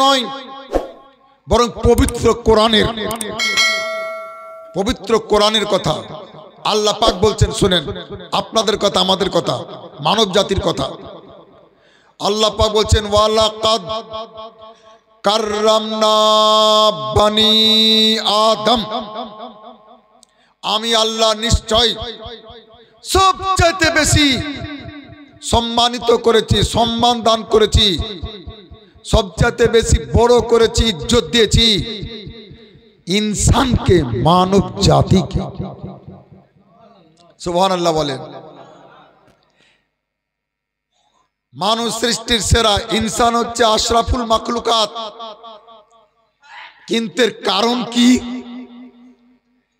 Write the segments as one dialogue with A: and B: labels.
A: নয়, বরং পবিত্র কোরআনের কথা আল্লাহ পাক বলছেন। শুনেন, আপনাদের কথা, আমাদের কথা, মানব জাতির কথা। আল্লাহ পাক বলছেন, ওয়ালাকাদ কাররামনা বানি আদম, আমি আল্লাহ নিশ্চয় সবচেয়ে বেশি সম্মানিত করেছি, সম্মান দান করেছি, সবচেয়ে বেশি বড় করেছি, ইজ্জত দিয়েছি ইনসানকে, মানব জাতিকে। সুবহানাল্লাহ বলেন। মানুষ সৃষ্টির সেরা, ইনসান হচ্ছে আশরাফুল মাখলুকাত। কিন্তু এর কারণ কি?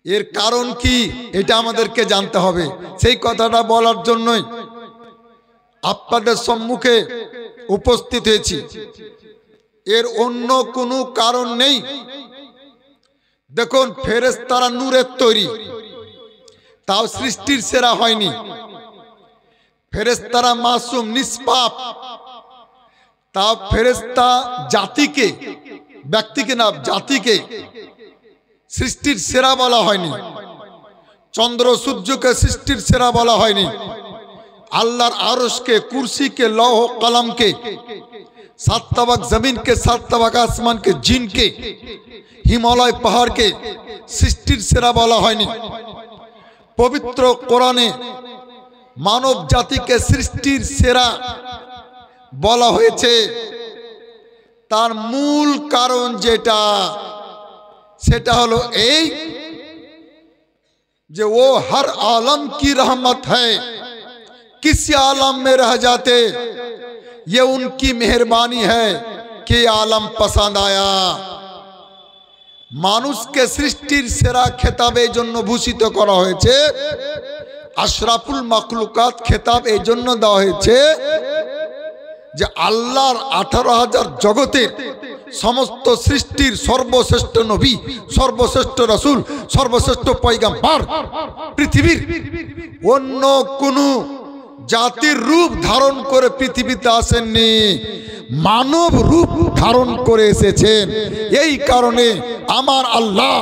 A: এর কারণ কি এটা আমাদেরকে জানতে হবে। সেই কথাটা বলার জন্যই আপনাদের সম্মুখে উপস্থিত হয়েছি। এর অন্য কোনো কারণ নেই। দেখুন, ফেরেশতারা নূরের তৈরি, তাও সৃষ্টির সেরা হয়নি। ফেরেশতারা মাসুম, নিষ্পাপ, তাও ফেরেশতা জাতিকে, ব্যক্তিকে না জাতিকে সৃষ্টির সেরা বলা হয়নি। চন্দ্র সূর্যকে সৃষ্টির সেরা বলা হয়নি। আল্লাহর আরশকে, কুরসিকে, লৌহ কলমকে, সাত তাবাক জমিনকে, সাত তাবাক আসমানকে, জিনকে, হিমালয় পাহাড়কে সৃষ্টির সেরা বলা হয়নি। পবিত্র কোরআনে মানব জাতিকে সৃষ্টির সেরা বলা হয়েছে। তার মূল কারণ যেটা, সেটা হলো এই যে ও हर आलम की रहमत है, किसी आलम में रह जाते ये उनकी मेहरबानी है कि आलम पसंद आया। মানুষকে সৃষ্টির সেরা খেতাবে এই জন্য ভূষিত করা হয়েছে, আশরাফুল মাখলুকাত খেতাব এই জন্য দেওয়া হয়েছে যে আল্লাহর 18,000 জগতের সমস্ত সৃষ্টির সর্বশ্রেষ্ঠ নবী, সর্বশ্রেষ্ঠ রাসূল, সর্বশ্রেষ্ঠ পয়গম্বর পৃথিবীর অন্য কোন জাতির রূপ ধারণ করে পৃথিবীতে আসেননি, মানব রূপ ধারণ করে এসেছেন। এই কারণে আমার আল্লাহ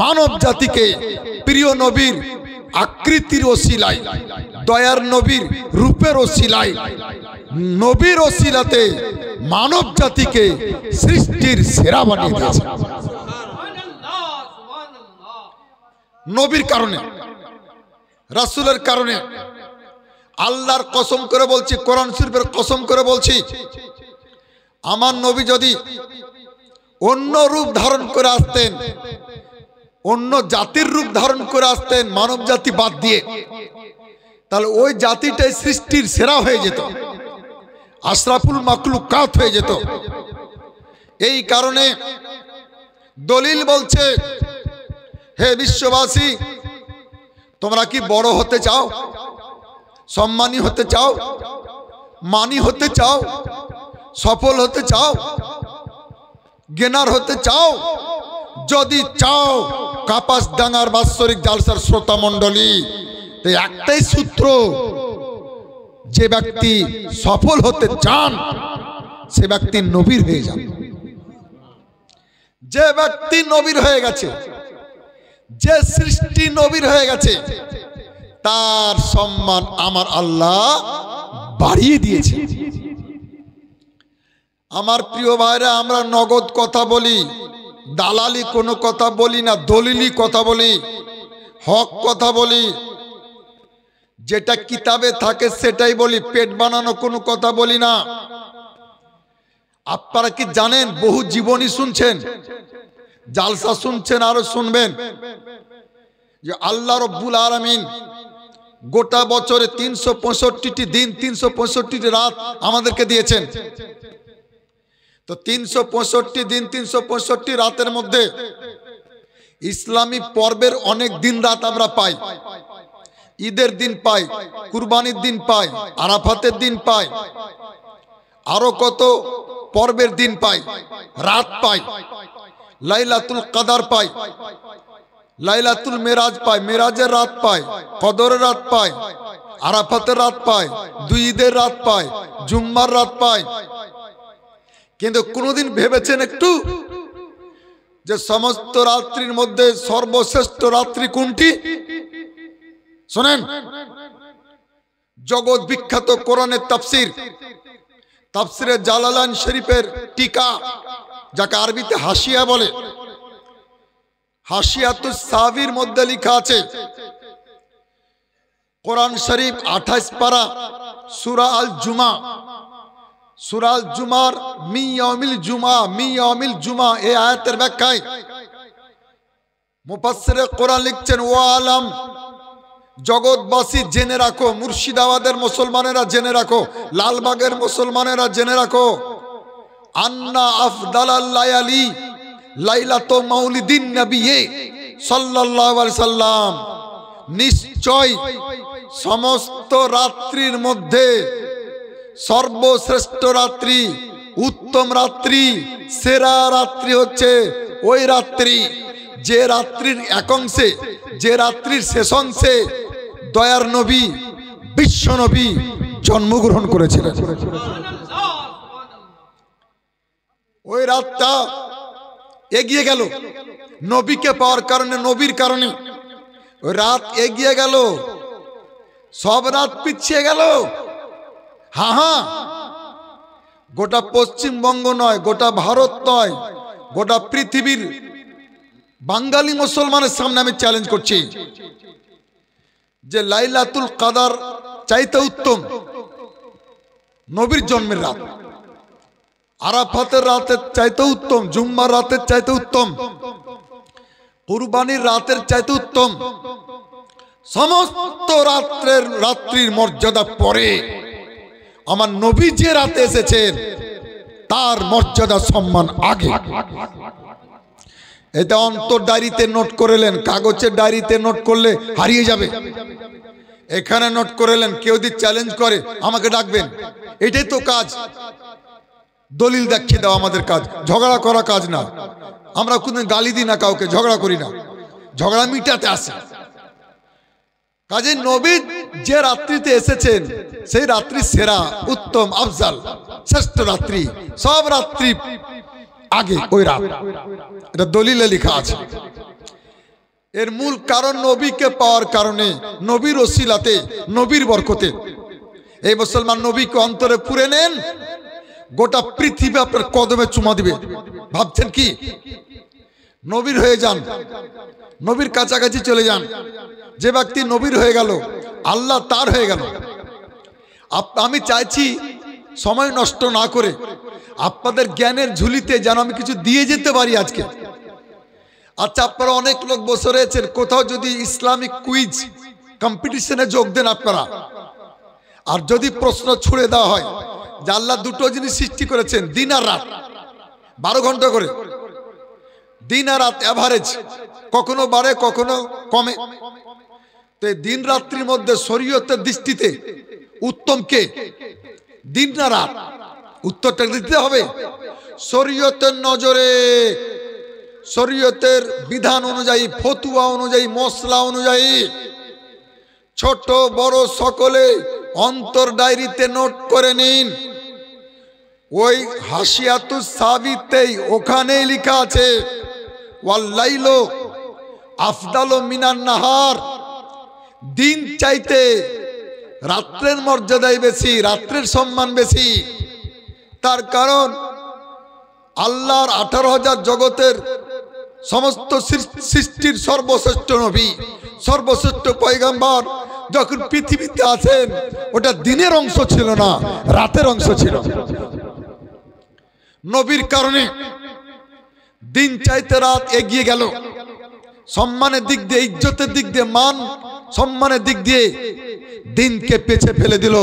A: মানব জাতিকে প্রিয় নবীর আকৃতির ওসিলায়, দয়ার নবীর রূপের ওসিলায়, নবীর ওসিলাতে মানব জাতিকে সৃষ্টির সেরা বানিয়ে দিয়েছে। নবীর কারণে, রাসূলের কারণে। আল্লাহর কসম করে বলছি, কোরআন শরীফের কসম করে বলছি, আমার নবী যদি অন্য রূপ ধারণ করে আসতেন, অন্য জাতির রূপ ধারণ করে আসতেন মানব জাতি বাদ দিয়ে, তাহলে ওই জাতিটাই সৃষ্টির সেরা হয়ে যেত, আশরাফুল মাখলুকাত হয়ে যেত। এই কারণে দলিল বলছে, হে বিশ্ববাসী, তোমরা কি বড় হতে চাও, সম্মানী হতে চাও, মানি হতে চাও, সফল হতে চাও, জ্ঞানার হতে চাও? যদি চাও, কাপাসডাঙ্গার বাৎসরিক জালসার শ্রোতা মণ্ডলী, তো একটাই সূত্র, যে ব্যক্তি সফল হতে চান সে ব্যক্তি নবীর হয়ে যান। যে ব্যক্তি নবীর হয়ে গেছে, যে সৃষ্টি নবীর হয়ে গেছে, তার সম্মান আমার আল্লাহ বাড়িয়ে দিয়েছে। আমার প্রিয় ভাইরা, আমরা নগদ কথা বলি, দালালি কোনো কথা বলি না, দলিলি কথা বলি, হক কথা বলি, যেটা কিতাবে থাকে সেটাই বলি, পেট বানানো কোনো কথা বলি না। আপনারা কি জানেন, বহু জীবনী শুনছেন, জালসা শুনছেন, আরো শুনবেন, যে আল্লাহ রব্বুল আলামিন গোটা বছরে 365টি দিন, 365টি রাত আমাদেরকে দিয়েছেন। তো 365 দিন, 365 রাতের মধ্যে ইসলামী পর্বের অনেক দিন রাত আমরা পাই। ঈদের দিন পাই, কুরবানির দিন পাই, আরাফাতের দিন পাই, আরো কত পর্বের দিন পাই, রাত পাই, লাইলাতুল কদর পাই, লাইলাতুল মেরাজ পাই, মেরাজের রাত পাই, কদরের রাত পাই, আরাফাতের রাত পাই, দুই ঈদের রাত পাই, জুম্মার রাত পাই। কিন্তু কোনোদিন ভেবেছেন একটু যে সমস্ত রাত্রির মধ্যে সর্বশ্রেষ্ঠ রাত্রি কোনটি? শোনেন, জগৎ বিখ্যাত কোরআনের তাফসীর, তাফসিরে জালালাইন শরীফের টিকা, যাকে আরবিতে হাসিয়া বলে, হাসিয়াতুস সাবির মধ্যে লেখা আছে, কোরআন শরীফ 28 পারা সূরা আল জুমা, সূরা আল জুমার মিয়াউমিল জুমা এই আয়াতের ব্যাখ্যায় মুফাসসিরে কোরআন লিখছেন, ওয়া আলাম, জগৎবাসী জেনে রাখো, মুর্শিদাবাদের মুসলমানেরা জেনে রাখো, লালবাগের মুসলমানেরা জেনে রাখো, আন্না আফদালাল লায়ালি লাইলাতু মাউলিদিন নবী সাল্লাল্লাহু আলাইহি সাল্লাম, নিশ্চয় সমস্ত রাত্রির মধ্যে সর্বশ্রেষ্ঠ রাত্রি, উত্তম রাত্রি, সেরা রাত্রি হচ্ছে ওই রাত্রি যে রাত্রির এক অংশে, যে রাত্রির শেষ অংশে দয়ার নবী বিশ্ব নবী জন্মগ্রহণ করেছিলেন। ওই রাতটা এগিয়ে গেল নবীকে পাওয়ার কারণে, নবীর কারণে ওই রাত এগিয়ে গেল, সব রাত পিছিয়ে গেল। হ্যাঁ, গোটা পশ্চিমবঙ্গ নয়, গোটা ভারত নয়, গোটা পৃথিবীর বাঙালি মুসলমানের সামনে আমি চ্যালেঞ্জ করছি যে লাইলাতুল কদর চাইতে উত্তম নবীর জন্মের রাত, আরাফাতের রাতের চাইতে উত্তম, জুম্মার রাতের চাইতে উত্তম, কুরবানির রাতের চাইতে উত্তম, সমস্ত রাত্রির মর্যাদা পরে আমার নবী যে রাতে এসেছেন তার মর্যাদা সম্মান আগে। এটা অন্তর ডায়েরিতে নোট করলেন, কাগজের ডায়েরিতে নোট করলে হারিয়ে যাবে। এখানে নোট করলেন, কেউ যদি চ্যালেঞ্জ করে আমাকে ডাকবেন, এটাই তো কাজ। দলিল দেখিয়ে দেওয়া আমাদের কাজ, ঝগড়া করা কাজ না। আমরা কোনদিন গালি দিই না কাউকে, ঝগড়া করি না, ঝগড়া মিটাতে আসে। কাজে নবী যে রাত্রিতে এসেছেন সেই রাত্রি সেরা, উত্তম, আফজাল, শ্রেষ্ঠ রাত্রি, সব রাত্রি আগে ওই রাত। এটা দলিলে লেখা আছে। এর মূল কারণ নবীকে পাওয়ার কারণে, নবীর ওসিলাতে, নবীর বরকতে। এই মুসলমান নবীকে অন্তরে পুরে নেন, গোটা পৃথিবী আপনার কদমে চুমা দিবে। ভাবছেন কি? নবীর হয়ে যান, নবীর কাছাকাছি চলে যান। যে ব্যক্তি নবীর হয়ে গেল, আল্লাহ তার হয়ে গেল। আমি চাইছি সময় নষ্ট না করে আপনাদের জ্ঞানের ঝুলিতে যেন আমি কিছু দিয়ে যেতে পারি আজকে। আচ্ছা, আপনারা অনেক লোক বসে রয়েছেন, কোথাও যদি ইসলামিক কুইজ কম্পিটিশনে যোগ দেন আপনারা, আর যদি প্রশ্ন ছুড়ে দেওয়া হয় যে আল্লাহ দুটো জিনিস সৃষ্টি করেছেন, দিন আর রাত, 12 ঘন্টা করে, দিন আর রাত এভারেজ, কখনো বাড়ে কখনো কমে। তো দিন রাত্রির মধ্যে শরীয়তের দৃষ্টিতে উত্তম কে, দিন না রাত? উত্তরটা দিতে হবে শরীয়তের নজরে, শরীয়তের বিধান অনুযায়ী, ফতুয়া অনুযায়ী, মশলা অনুযায়ী। ছোট বড় সকলে অন্তর ডায়েরিতে নোট করে নিন। ওই হাসিয়াতুস সাবিতেই ওখানেই লেখা আছে, ওয়াল্লাইলু আফদালু মিনান নাহার, দিন চাইতে রাত্রের মর্যাদাই বেশি, রাত্রের সম্মান বেশি। তার কারণ আল্লাহর 18,000 জগতের সমস্ত সৃষ্টির সর্বশ্রেষ্ঠ নবী, সর্বশ্রেষ্ঠ পয়গম্বর যখন পৃথিবীতে আছেন, ওটা দিনের অংশ ছিল না, রাতের অংশ ছিল। নবীর কারণে দিন চাইতে রাত এগিয়ে গেল। সম্মানের দিক দিয়ে, ইজ্জতের দিক দিয়ে, মান সম্মানের দিক দিয়ে দিনকে পেছে ফেলে দিল।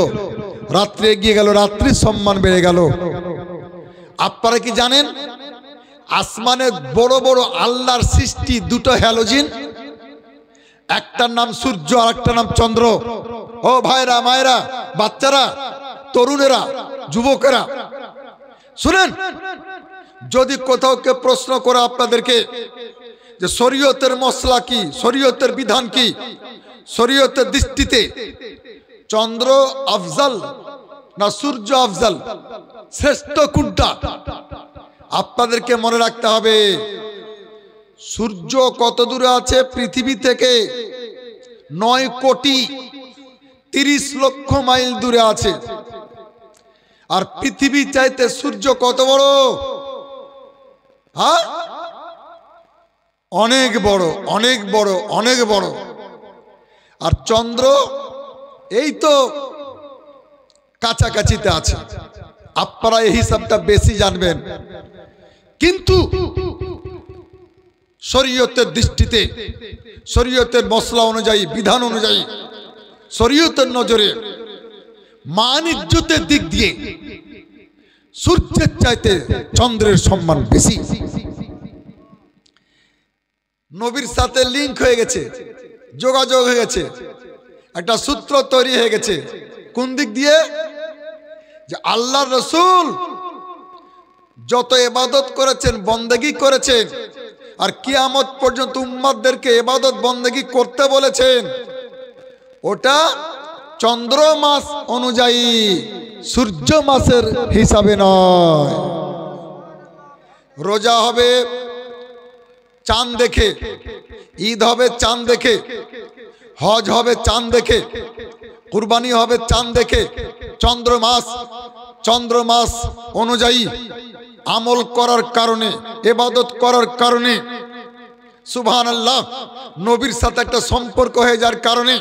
A: রাত্রে এগিয়ে গেল, রাত্রির সম্মান বেড়ে গেল। আপনারা কি জানেন আসমানে বড় বড় আল্লাহর সৃষ্টি দুটো হ্যালোজিন, একটার নাম সূর্য আর একটার নাম চন্দ্র। ও ভাইরা, মায়েরা, বাচ্চারা, তরুণেরা, যুবকেরা শুনেন, যদি কোথাও কে প্রশ্ন করে আপনাদেরকে যে শরীয়তের মশলা কি, শরীয়তের বিধান কি, শরীয়তের দৃষ্টিতে চন্দ্র আফজাল না সূর্য আফজাল, শ্রেষ্ঠ কোনটা? আপনাদেরকে মনে রাখতে হবে, সূর্য কত দূরে আছে পৃথিবী থেকে? 9,30,00,000 মাইল দূরে আছে। আর পৃথিবী চাইতে সূর্য কত বড়? হ্যাঁ, অনেক বড়, অনেক বড়, অনেক বড়। আর চন্দ্র এই তো কাছাকাছিতে আছে। আপনারা এই হিসাবটা বেশি জানবেন, কিন্তু শরীয়তের দৃষ্টিতে, শরীয়তের মসলা অনুযায়ী, বিধান অনুযায়ী, শরীয়তের নজরে মান ইজ্জতের দিক দিয়ে সূর্যের চাইতে চন্দ্রের সম্মান বেশি। নবীর সাথে লিঙ্ক হয়ে গেছে, যোগাযোগ হয়ে গেছে, একটা সূত্র তৈরি হয়ে গেছে। কোন দিক দিয়ে? যে আল্লাহর রাসূল যত ইবাদত করেছেন, বন্দেগী করেছেন, আর কিয়ামত পর্যন্ত উম্মতদেরকে ইবাদত বন্দেগী করতে বলেছেন, ওটা চন্দ্র মাস অনুযায়ী, সূর্য মাসের হিসাবে নয়। রোজা হবে চাঁদ দেখে, ঈদ হবে চাঁদ দেখে, হজ হবে চাঁদ দেখে, কুরবানি হবে চাঁদ দেখে। চন্দ্র মাস অনুযায়ী আমল করার কারণে, ইবাদত করার কারণে, সুবহানাল্লাহ, নবীর সাথে একটা সম্পর্ক হয়ে যাওয়ার কারণে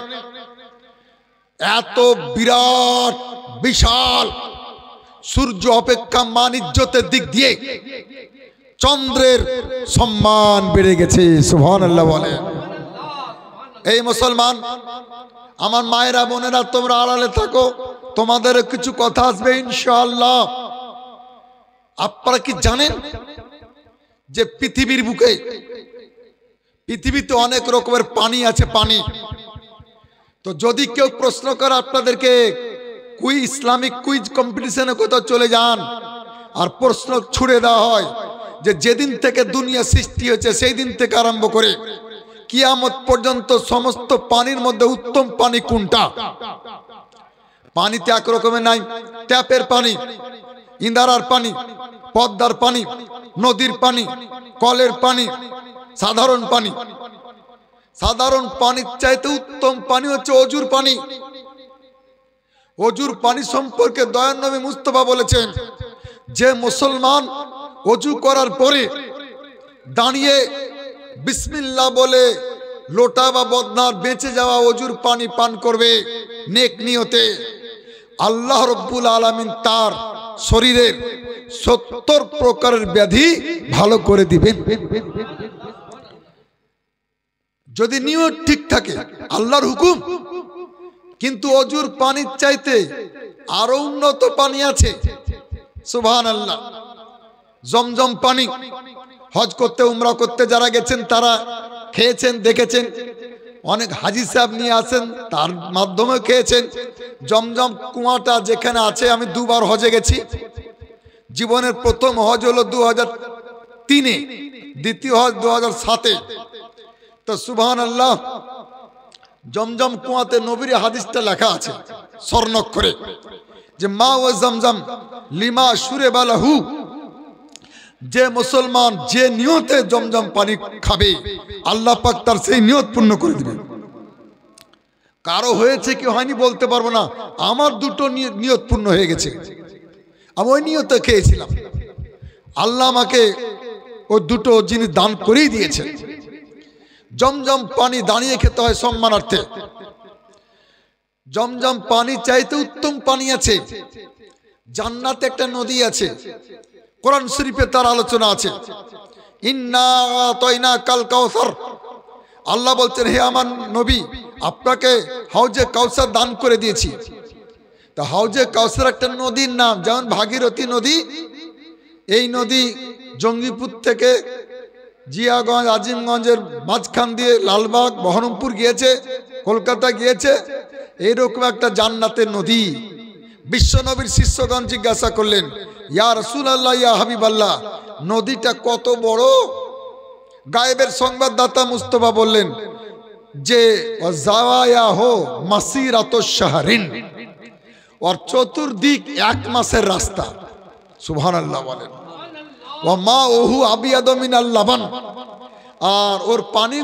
A: এত বিরাট বিশাল সূর্য অপেক্ষা মান ইজ্জতের দিক দিয়ে চন্দ্রের সম্মান বেড়ে গেছে। সুবহানাল্লাহ বলে। এই মুসলমান, আমার মায়েরা, বোনেরা, তোমরা আড়ালে থাকো, তোমাদের কিছু কথা আসবে ইনশাআল্লাহ। আপনারা কি জানেন যে পৃথিবীর বুকে, পৃথিবীতে অনেক রকমের পানি আছে, পানি। তো যদি কেউ প্রশ্ন করে আপনাদেরকে, ইসলামিক কুইজ কম্পিটিশনে কোথাও চলে যান, আর প্রশ্ন ছুড়ে দেওয়া হয় যে যেদিন থেকে দুনিয়া সৃষ্টি হয়েছে সেই দিন থেকে আরম্ভ করে কিয়ামত পর্যন্ত সমস্ত পানির মধ্যে উত্তম পানি কোনটা? পানিতে এক রকমের নাই। ট্যাপের পানি, ইন্দারার পানি, পদ্মার পানি, নদীর পানি, কলের পানি, সাধারণ পানি। সাধারণ পানির চাইতে উত্তম পানি হচ্ছে অজুর পানি। অজুর পানি সম্পর্কে দয়ার নবী মুস্তাফা বলেছেন, যে মুসলমান অজু করার পরে দাঁড়িয়ে বিসমিল্লাহ বলে লোটা বা বদনার বেঁচে যাওয়া অজুর পানি পান করবে নেক নিয়তে, আল্লাহ রব্বুল আলামিন তার শরীরের 70 প্রকারের ব্যাধি ভালো করে দিবেন। যদি নিয়ত ঠিক থাকে, আল্লাহর হুকুম। কিন্তু অজুর পানির চাইতে আরো উন্নত পানি আছে, সুবহানাল্লাহ। জমজম পানি, হজ করতে, উমরা করতে যারা গেছেন তারা খেয়েছেন, দেখেছেন। অনেক হাজি সাহেব নিয়ে আসেন, তার মাধ্যমে খেয়েছেন। জমজম কুয়াটা যেখানে আছে, আমি 2 বার হজে গেছি। জীবনের প্রথম হজ হলো 2003-এ, দ্বিতীয় হজ 2007-এ। তো সুবহানাল্লাহ, জমজম কুয়াতে নবীর হাদিসটা লেখা আছে স্বর্ণাক্ষরে, যে মা ও জমজম লিমা সুরে বালাহু, যে মুসলমান যে নিয়তে জমজম পানি খাবে, আল্লাহ পাক তার সেই নিয়ত পূর্ণ করে দিবে। কারো হয়েছে কি হয়নি বলতে পারবো না, আমার 2টো নিয়ত পূর্ণ হয়ে গেছে। আমি ওই নিয়তে খেয়েছিলাম, আল্লাহ আমাকে ওই 2টো জিনিস দান করেই দিয়েছে। জমজম পানি দাঁড়িয়ে খেতে হয় সম্মানার্থে। জমজম পানি চাইতে উত্তম পানি আছে। জান্নাতে একটা নদী আছে, কোরআন শরীফে তার আলোচনা আছে। ইন্না আতাইনা কাল কাউসার, আল্লাহ বলছেন, হে আমার নবী, আপনাকে হাউজে কাউসার দান করে দিয়েছি। তা হাউজে কাউসার একটা নদীর নাম, যেমন ভাগীরথী নদী। এই নদী জঙ্গিপুর থেকে জিয়াগঞ্জ, আজিমগঞ্জের মাঝখান দিয়ে লালবাগ, বহরমপুর গিয়েছে, কলকাতা গিয়েছে। এইরকম একটা জান্নাতের নদী। বিশ্বনবীর শিষ্যগণ জিজ্ঞাসা করলেন, ইয়া রাসূলুল্লাহ, ইয়া হাবিবাল্লাহ, নদীটা কত বড়? গায়েবের সংবাদদাতা মুস্তাফা বললেন যে জাওয়ায়া হো মাসিরাতুশ শাহরিন, और চতুর্দিক 1 মাসের রাস্তা। সুবহানাল্লাহ বলেন। ওয়া মা ওহু আবিয়াদু মিনাল লাবান, আর ওর পানি